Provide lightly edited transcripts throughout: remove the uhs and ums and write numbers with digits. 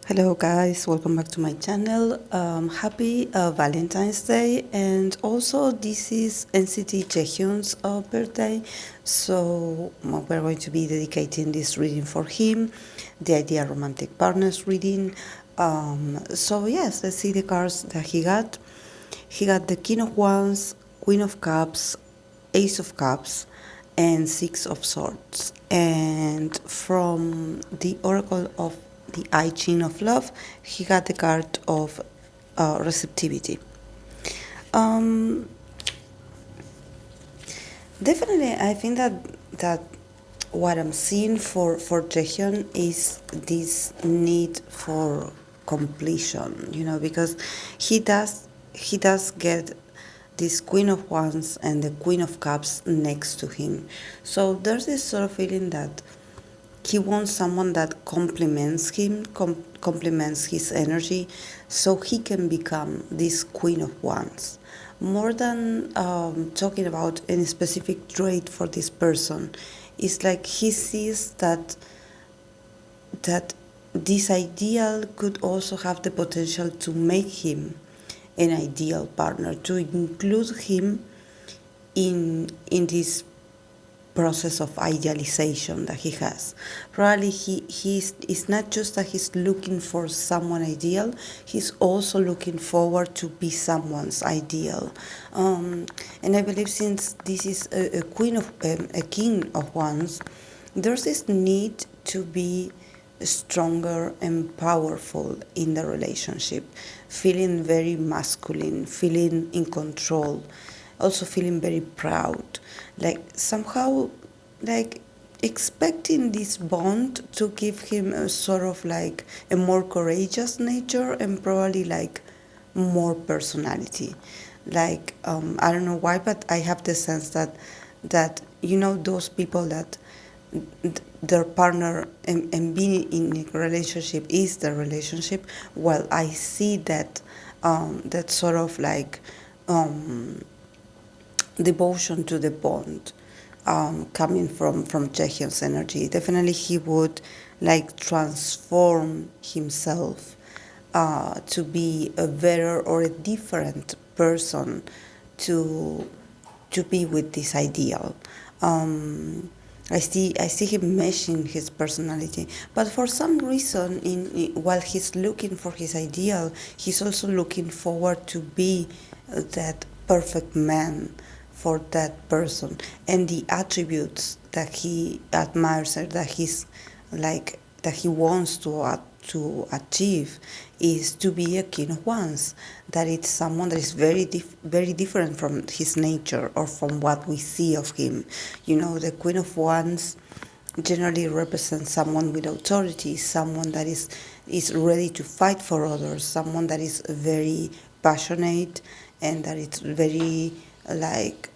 Hello guys, welcome back to my channel. Happy Valentine's Day, and also this is NCT Jaehyun's birthday, so we're going to be dedicating this reading for him, the Idea Romantic Partners reading. So yes, let's see the cards that he got. He got the King of Wands, Queen of Cups, Ace of Cups, and Six of Swords. And from the Oracle of the I Ching of Love, he got the card of Receptivity. Definitely, I think that what I'm seeing for Jaehyun is this need for completion, because he does get this Queen of Wands and the Queen of Cups next to him. So there's this sort of feeling that he wants someone that complements him, complements his energy, so he can become this Queen of Wands. More than talking about any specific trait for this person, it's like he sees that this ideal could also have the potential to make him an ideal partner, to include him in this process of idealization that he has. Probably it's not just that he's looking for someone ideal, he's also looking forward to be someone's ideal. And I believe since this is a king of wands, there's this need to be stronger and powerful in the relationship, feeling very masculine, feeling in control, also feeling very proud, like somehow like expecting this bond to give him a sort of like a more courageous nature and probably like more personality. Like I don't know why, but I have the sense that those people that their partner and being in a relationship is the relationship. Well, I see that sort of like devotion to the bond coming from Jaehyun's energy. Definitely he would like transform himself to be a better or a different person to be with this ideal. I see him meshing his personality, but for some reason, while he's looking for his ideal, he's also looking forward to be that perfect man for that person, and the attributes that he admires or that he wants to achieve is to be a king of wands, that it's someone that is very different from his nature or from what we see of him. The queen of wands generally represents someone with authority, someone that is ready to fight for others, someone that is very passionate and that it's very like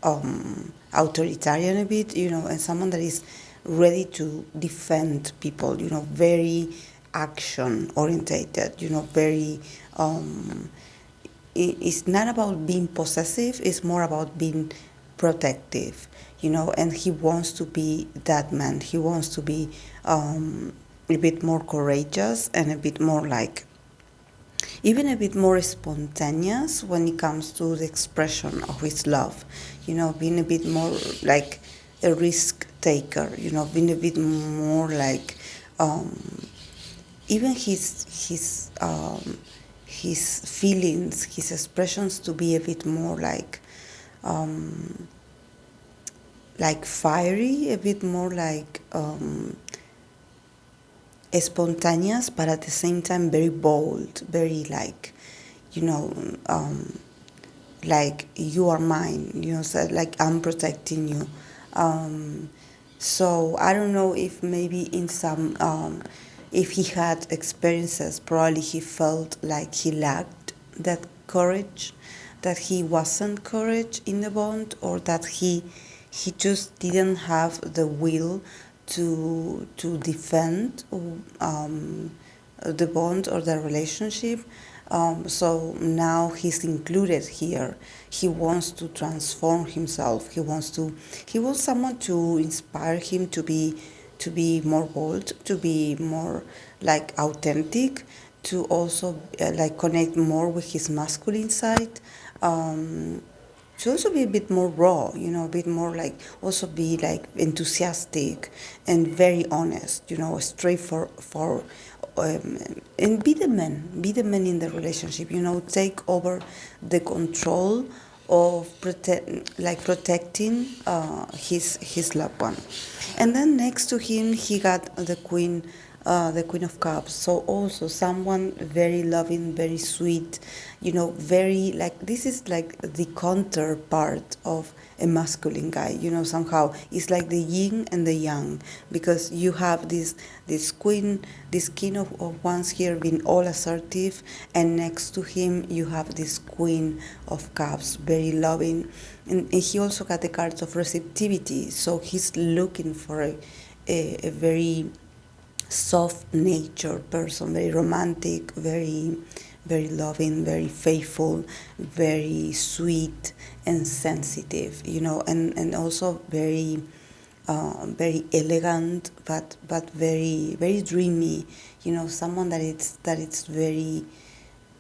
authoritarian a bit, and someone that is ready to defend people, very action orientated, very it's not about being possessive, it's more about being protective, and he wants to be that man. He wants to be a bit more courageous and a bit more like even a bit more spontaneous when it comes to the expression of his love, being a bit more like a risk taker, being a bit more like even his feelings, his expressions to be a bit more like fiery, a bit more like spontaneous, but at the same time very bold, very like, like you are mine, so like I'm protecting you. So I don't know if maybe in some, if he had experiences, probably he felt like he lacked that courage, that he wasn't courage in the bond, or that he just didn't have the will to defend the bond or the relationship. So now he's included here. He wants to transform himself. He wants someone to inspire him to be more bold, to be more like authentic, to also like connect more with his masculine side. To also be a bit more raw, a bit more like also be like enthusiastic and very honest, straight and be the man in the relationship, take over the control of protecting his loved one. And then next to him, he got the Queen of Cups. So also someone very loving, very sweet, very like this is like the counterpart of a masculine guy. Somehow it's like the yin and the yang, because you have this king of wands here being all assertive, and next to him you have this Queen of Cups, very loving, and he also got the cards of receptivity. So he's looking for a very soft natured person, very romantic, very loving, very faithful, very sweet and sensitive, and also very elegant, but very dreamy, someone that it's very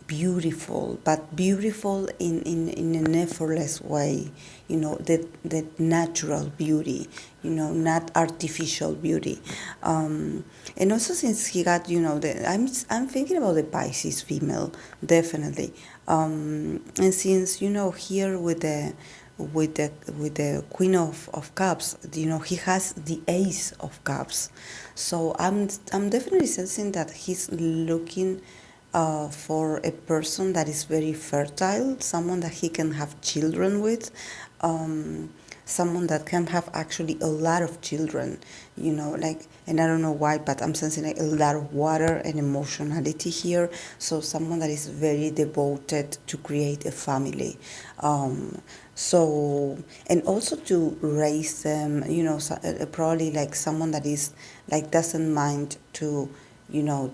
beautiful, but beautiful in an effortless way, that natural beauty, not artificial beauty. And also since he got, I'm thinking about the Pisces female, definitely. And since, here with the Queen of Cups, he has the Ace of Cups. So I'm definitely sensing that he's looking for a person that is very fertile, someone that he can have children with, someone that can have actually a lot of children, and I don't know why, but I'm sensing like a lot of water and emotionality here. So someone that is very devoted to create a family. So, and also to raise them, probably like someone that is like doesn't mind to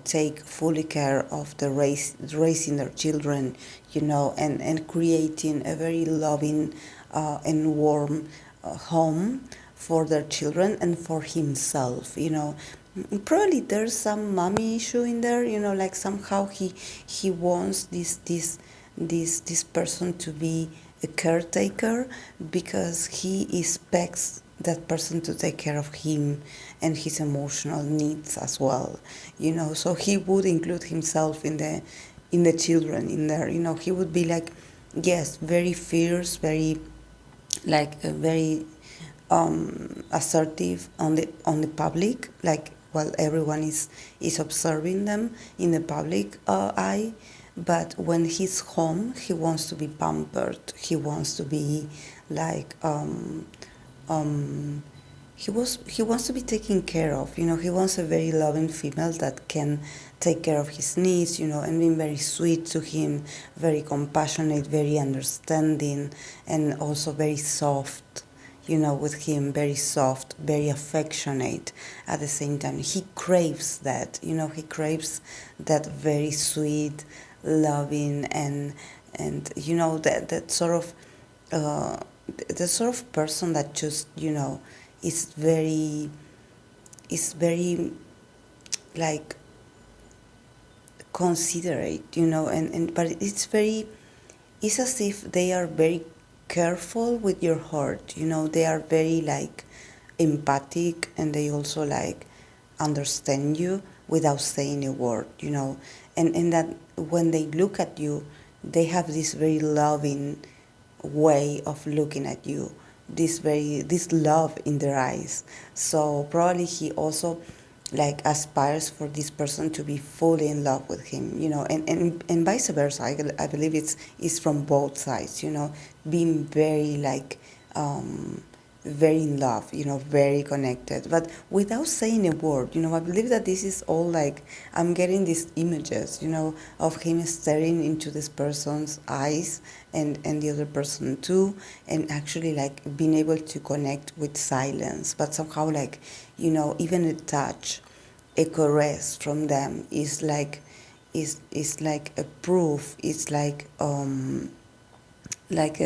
take fully care of raising their children, and creating a very loving and warm home for their children and for himself, Probably there's some mommy issue in there, like somehow he wants this person to be a caretaker, because he expects that person to take care of him and his emotional needs as well, so he would include himself in the children in there, he would be like, yes, very fierce, very like very assertive on the public, like while everyone is observing them in the public eye. But when he's home, he wants to be pampered. He wants to be like he wants to be taken care of. He wants a very loving female that can take care of his needs. And being very sweet to him, very compassionate, very understanding, and also very soft. With him, very soft, very affectionate. At the same time, he craves that. He craves that very sweet, loving, and that sort of the sort of person that just is very like considerate, and but it's as if they are very careful with your heart, they are very like empathic, and they also like understand you without saying a word, and that when they look at you, they have this very loving way of looking at you, this love in their eyes. So probably he also like aspires for this person to be fully in love with him, and vice versa. I believe it's from both sides, being very like very in love, very connected, but without saying a word. I believe that this is all like, I'm getting these images, of him staring into this person's eyes, and the other person too, and actually like being able to connect with silence, but somehow like, even a touch, a caress from them is like, is like a proof. It's like, like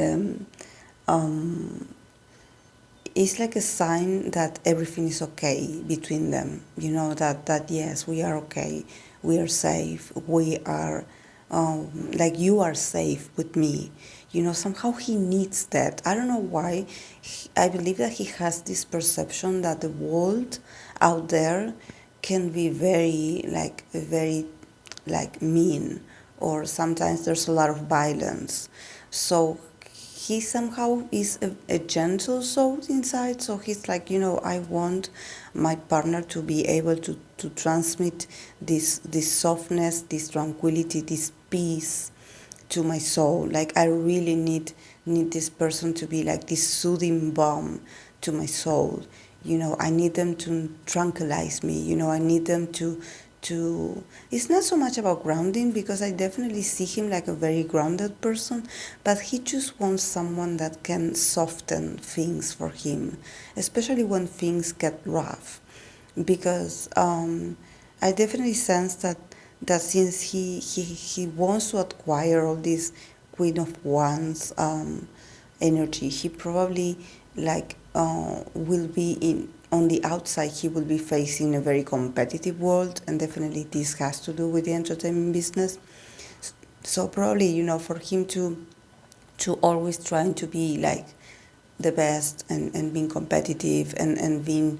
it's like a sign that everything is okay between them. That yes, we are okay, we are safe, we are like you are safe with me. Somehow he needs that. I don't know why. I believe that he has this perception that the world out there can be very like mean, or sometimes there's a lot of violence. So he somehow is a gentle soul inside. So he's like, I want my partner to be able to transmit this softness, this tranquility, this peace to my soul. Like I really need this person to be like this soothing balm to my soul. I need them to tranquilize me. I need them to it's not so much about grounding, because I definitely see him like a very grounded person, but he just wants someone that can soften things for him, especially when things get rough. Because I definitely sense that since he wants to acquire all this Queen of Wands energy, he probably like will be in on the outside. He will be facing a very competitive world, and definitely this has to do with the entertainment business. So probably, for him to always trying to be like the best, and being competitive, and being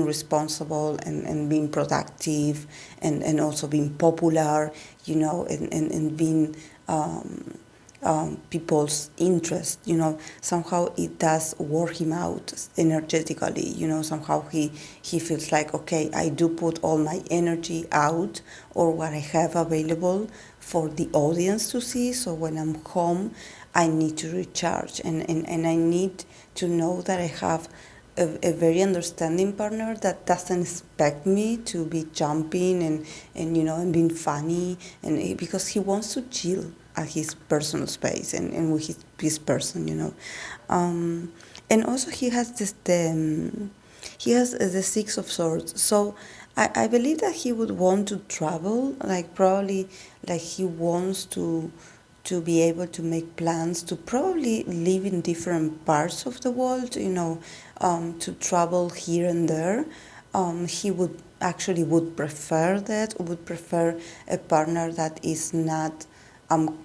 responsible, and being productive, and also being popular, and being people's interest. Somehow it does work him out energetically. Somehow he feels like, okay, I do put all my energy out, or what I have available for the audience to see. So when I'm home, I need to recharge, and I need to know that I have a very understanding partner that doesn't expect me to be jumping, and being funny, and because he wants to chill at his personal space, and with his person. And also he has he has the Six of Swords. So I believe that he would want to travel, like probably like he wants to be able to make plans to probably live in different parts of the world, to travel here and there. He would prefer that, would prefer a partner that is not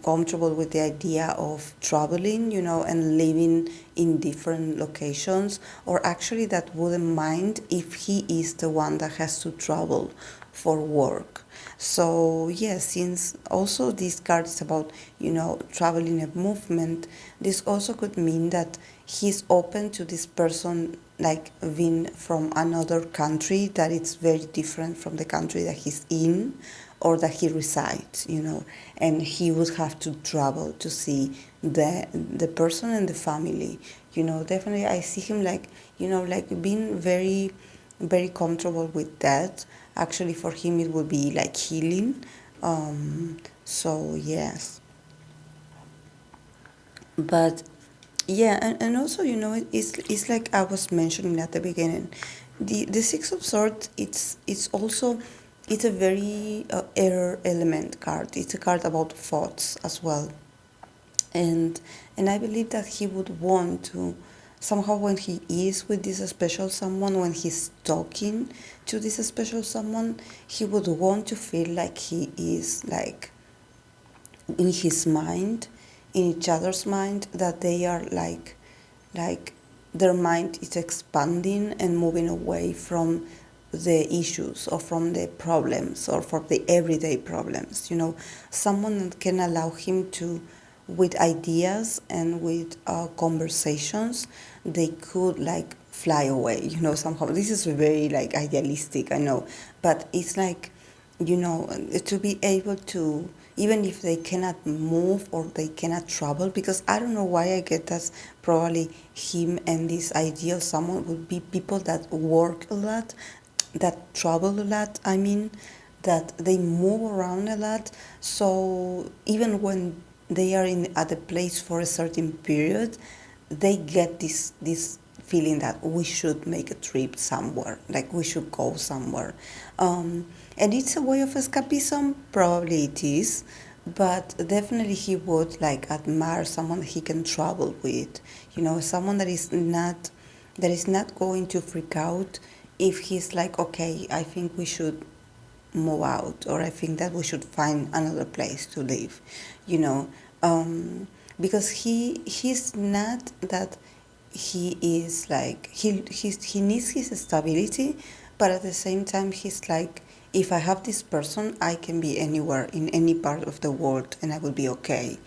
comfortable with the idea of traveling, and living in different locations, or actually that wouldn't mind if he is the one that has to travel for work. So yes, since also this card is about, traveling and movement, this also could mean that he's open to this person like being from another country that it's very different from the country that he's in, or that he resides, and he would have to travel to see the person and the family. Definitely I see him like, like being very, very comfortable with that. Actually, for him it would be like healing. So yes, but yeah, and also, it's like I was mentioning at the beginning, the Six of Swords. It's also, it's a very air element card. It's a card about thoughts as well, and I believe that he would want to somehow, when he is with this special someone, when he's talking to this special someone, he would want to feel like he is like in his mind, in each other's mind, that they are like their mind is expanding and moving away from the issues, or from the problems, or from the everyday problems. Someone that can allow him to, with ideas and with conversations, they could like fly away. Somehow this is very like idealistic, I know, but it's like, to be able to, even if they cannot move or they cannot travel, because I don't know why I get that probably him and this ideal someone would be people that work a lot, that travel a lot, I mean, that they move around a lot. So even when they are in at a place for a certain period, they get this feeling that we should make a trip somewhere, like we should go somewhere. And it's a way of escapism, probably it is, but definitely he would like admire someone he can travel with, someone that is not going to freak out if he's like, okay, I think we should move out, or I think that we should find another place to live, you know, because he's not that he is like he needs his stability, but at the same time he's like, if I have this person, I can be anywhere in any part of the world and I will be okay.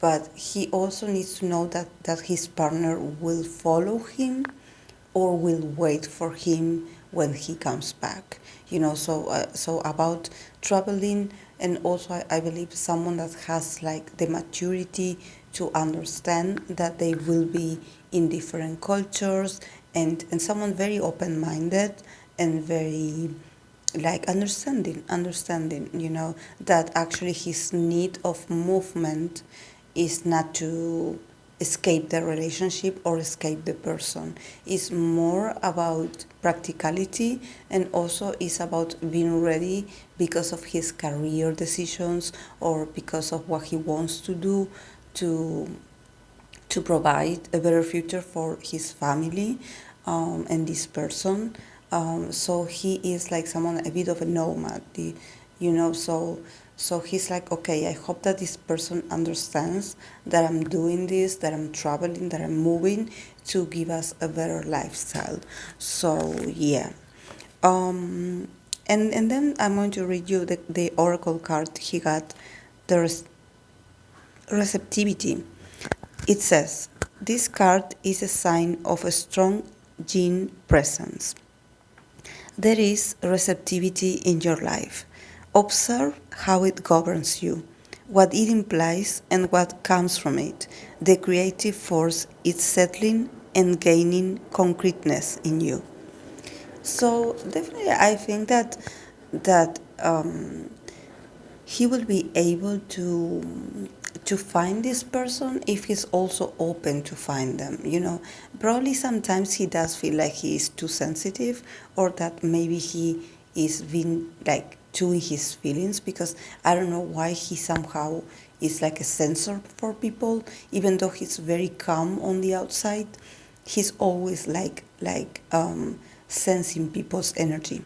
But he also needs to know that his partner will follow him or will wait for him when he comes back. So about traveling, and also I believe someone that has like the maturity to understand that they will be in different cultures, and someone very open-minded and very like understanding, that actually his need of movement is not to escape the relationship or escape the person. It's more about practicality, and also is about being ready because of his career decisions or because of what he wants to do to to provide a better future for his family, and this person. So he is like someone a bit of a nomad, so he's like, okay, I hope that this person understands that I'm doing this, that I'm traveling, that I'm moving to give us a better lifestyle. So yeah. And then I'm going to read you the oracle card he got, the receptivity. It says, this card is a sign of a strong yin presence. There is receptivity in your life. Observe how it governs you, what it implies and what comes from it. The creative force is settling and gaining concreteness in you. So definitely, I think that he will be able to find this person if he's also open to find them. Probably sometimes he does feel like he is too sensitive, or that maybe he is being like too in his feelings, because I don't know why he somehow is like a censor for people, even though he's very calm on the outside. He's always like sensing people's energy.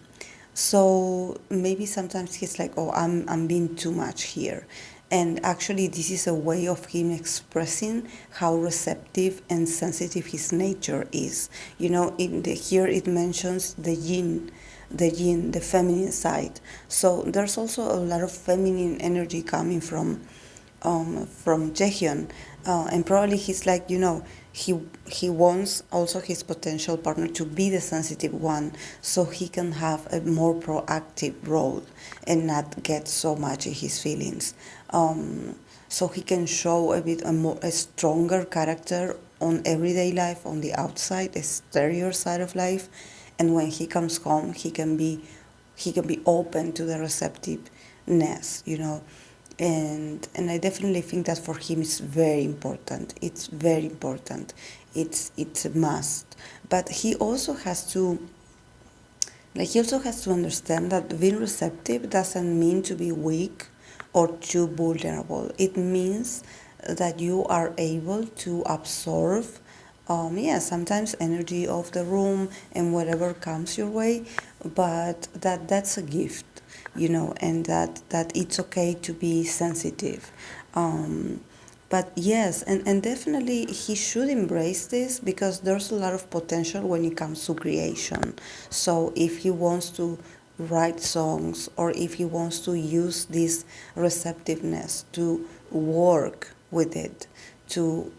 So maybe sometimes he's like, oh, I'm being too much here. And actually, this is a way of him expressing how receptive and sensitive his nature is. Here it mentions the feminine side. So there's also a lot of feminine energy coming from Jaehyun, and probably he's like, he wants also his potential partner to be the sensitive one, so he can have a more proactive role and not get so much in his feelings. So he can show a stronger character on everyday life, on the outside, the exterior side of life, and when he comes home, he can be open to the receptiveness, and I definitely think that for him it's very important. It's very important. It's a must. But he also has to understand that being receptive doesn't mean to be weak or too vulnerable. It means that you are able to absorb, sometimes energy of the room and whatever comes your way, but that's a gift, and that it's okay to be sensitive. But yes, and definitely he should embrace this, because there's a lot of potential when it comes to creation. So if he wants to write songs, or if he wants to use this receptiveness to work with it, to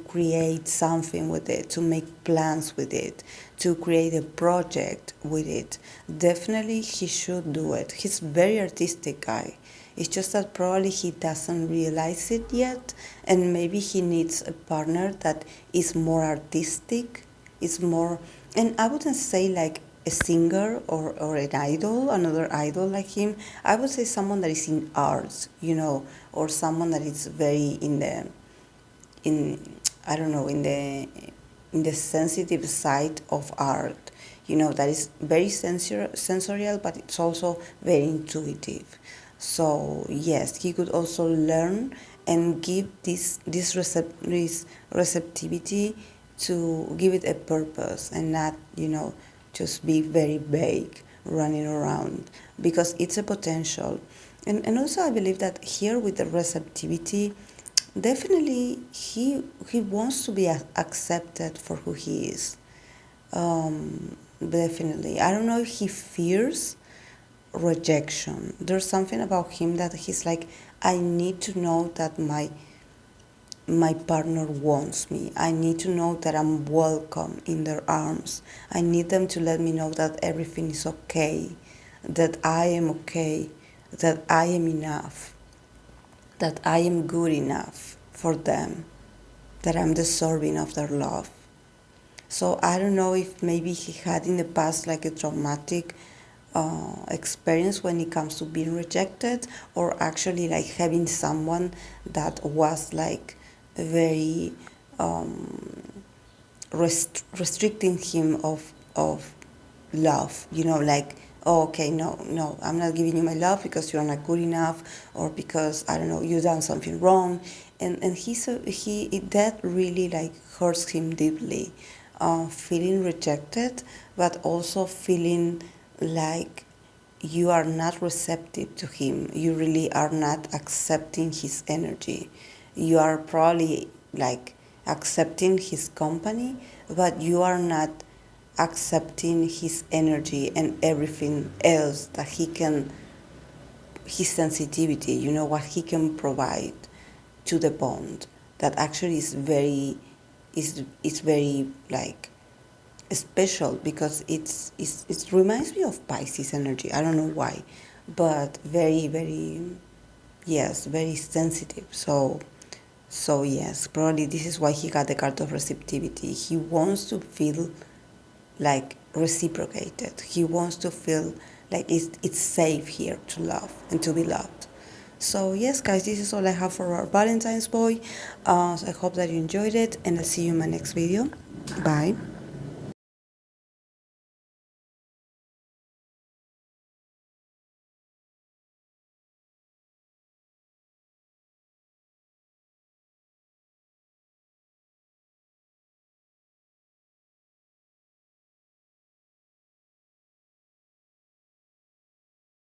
create something with it, to make plans with it, to create a project with it, definitely he should do it. He's a very artistic guy. It's just that probably he doesn't realize it yet, and maybe he needs a partner that is more artistic, is more, and I wouldn't say like a singer or an idol, another idol like him. I would say someone that is in arts, or someone that is very in I don't know, in the sensitive side of art, that is very sensorial, but it's also very intuitive. So yes, he could also learn and give this receptivity, to give it a purpose and not, just be very vague running around, because it's a potential. And also I believe that here with the receptivity, definitely he wants to be accepted for who he is. Definitely. I don't know if he fears rejection. There's something about him that he's like, I need to know that my partner wants me. I need to know that I'm welcome in their arms. I need them to let me know that everything is okay, that I am okay, that I am enough, that I am good enough for them, that I'm deserving of their love. So I don't know if maybe he had in the past like a traumatic experience when it comes to being rejected, or actually like having someone that was like very restricting him of love, like, oh, okay, no, I'm not giving you my love because you're not good enough, or because, I don't know, you done something wrong. And that really like hurts him deeply, feeling rejected, but also feeling like you are not receptive to him. You really are not accepting his energy. You are probably like accepting his company, but you are not accepting his energy and everything else that he can, his sensitivity, what he can provide to the bond, that actually is very like special, because it reminds me of Pisces energy. I don't know why, but very, very, yes, very sensitive. So yes, probably this is why he got the card of receptivity. He wants to feel like reciprocated. He wants to feel like it's safe here to love and to be loved. So yes, guys, this is all I have for our Valentine's boy. So I hope that you enjoyed it, and I'll see you in my next video. Bye.